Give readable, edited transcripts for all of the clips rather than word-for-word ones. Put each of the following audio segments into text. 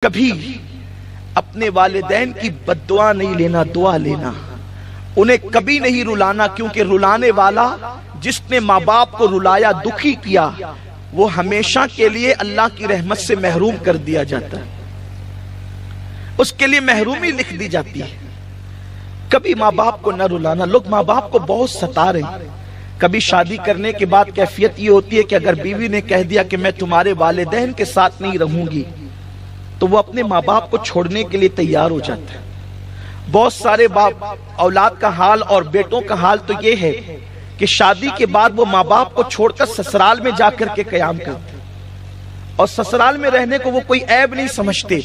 کبھی اپنے والدین کی بددعا نہیں لینا، دعا لینا. انہیں کبھی نہیں رلانا، کیونکہ رلانے والا جس نے ماں باپ کو رلایا، دکھی کیا، وہ ہمیشہ کے لیے اللہ کی رحمت سے محروم کر دیا جاتا ہے، اس کے لیے محرومی لکھ دی جاتی ہے. کبھی ماں باپ کو نہ رلانا. لوگ ماں باپ کو بہت ستا رہے ہیں. کبھی شادی کرنے کے بعد کیفیت یہ ہوتی ہے کہ اگر بیوی نے کہہ دیا کہ میں تمہارے والدین کے ساتھ نہیں رہوں گی، تو وہ اپنے ماں باپ کو چھوڑنے کے لیے تیار ہو جاتا ہے. بہت سارے باپ اولاد کا حال اور بیٹوں کا حال تو یہ ہے کہ شادی کے بعد وہ ماں باپ کو چھوڑ کر سسرال میں جا کر کے قیام کرتے ہیں، اور سسرال میں رہنے کو وہ کوئی عیب نہیں سمجھتے.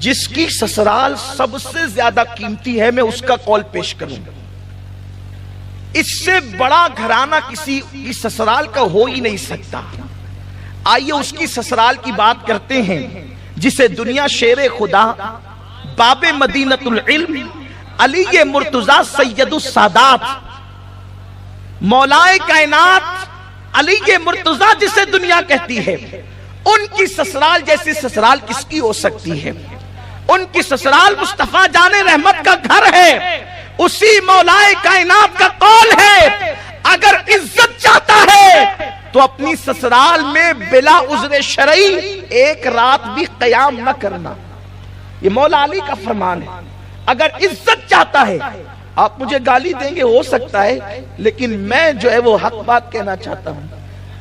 جس کی سسرال سب سے زیادہ قیمتی ہے، میں اس کا قول پیش کروں گا. اس سے بڑا گھرانہ کسی کی سسرال کا ہو ہی نہیں سکتا. آئیے اس کی سسرال کی بات کرتے ہیں جسے دنیا شیر خدا، باب مدینۃ العلم، علی مرتضیٰ سید السادات، مولائے کائنات علی مرتضیٰ جسے دنیا کہتی ہے، ان کی سسرال جیسی سسرال کس کی ہو سکتی ہے؟ ان کی سسرال مصطفیٰ جان رحمت کا گھر ہے. اسی مولائے کائنات کا قول ہے، اگر عزت چاہتا ہے تو اپنی سسرال میں بلا عذر شرعی ایک رات بھی قیام نہ کرنا. یہ مولا علی کا فرمان ہے. اگر عزت چاہتا ہے، آپ مجھے گالی دیں گے ہو سکتا ہے، لیکن میں جو ہے وہ حق بات کہنا چاہتا ہوں،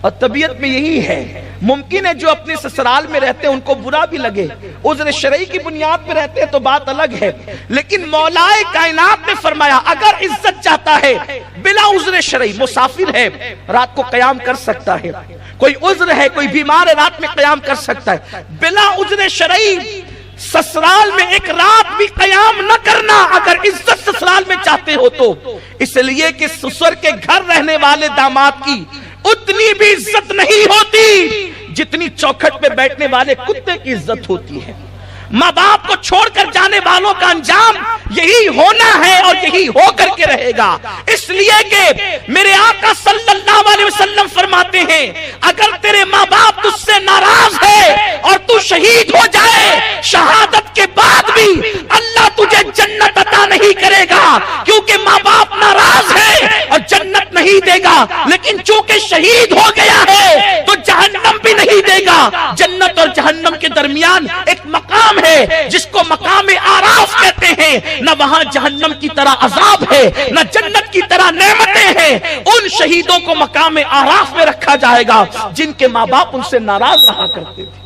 اور طبیعت میں یہی ہے. ممکن ہے جو اپنے سسرال میں رہتے ہیں ان کو برا بھی لگے، عذر شرعی کی بنیاد پہ رہتے ہیں تو بات الگ ہے، لیکن مولائے کائنات نے فرمایا اگر عزت چاہتا ہے بلا عذر شرعی، مسافر ہے رات کو قیام کر سکتا ہے، کوئی عذر ہے، کوئی بیمار ہے رات میں قیام کر سکتا ہے، بلا عذر شرعی سسرال میں ایک رات بھی قیام نہ کرنا اگر عزت سسرال میں چاہتے ہو تو. اس لیے کہ سسر کے گھر رہنے والے داماد کی اتنی بھی عزت نہیں ہوتی جتنی چوکھٹ پہ بیٹھنے والے کتے کی عزت ہوتی ہے. ماں باپ کو چھوڑ کر جانے والوں کا انجام یہی ہونا ہے اور یہی ہو کر کے رہے گا. اس لیے کہ میرے آقا صلی اللہ علیہ وسلم فرماتے ہیں اگر تیرے ماں باپ تجھ سے ناراض ہے اور تو شہید ہو جائے، شہادت کے بعد بھی اللہ تجھے جنت عطا نہیں کرے گا، کیونکہ ماں باپ ناراض ہے اور جنت نہیں دے گا. لیکن چونکہ شہید ہو گیا ہے تو جہنم بھی نہیں دے گا. جنت اور جہنم کے درمیان ایک مقام ہے جس کو مقام آراف کہتے ہیں. نہ وہاں جہنم کی طرح عذاب ہے، نہ جنت کی طرح نعمتیں ہیں. ان شہیدوں کو مقام آراف میں رکھا جائے گا جن کے ماں باپ ان سے ناراض رہا کرتے تھے.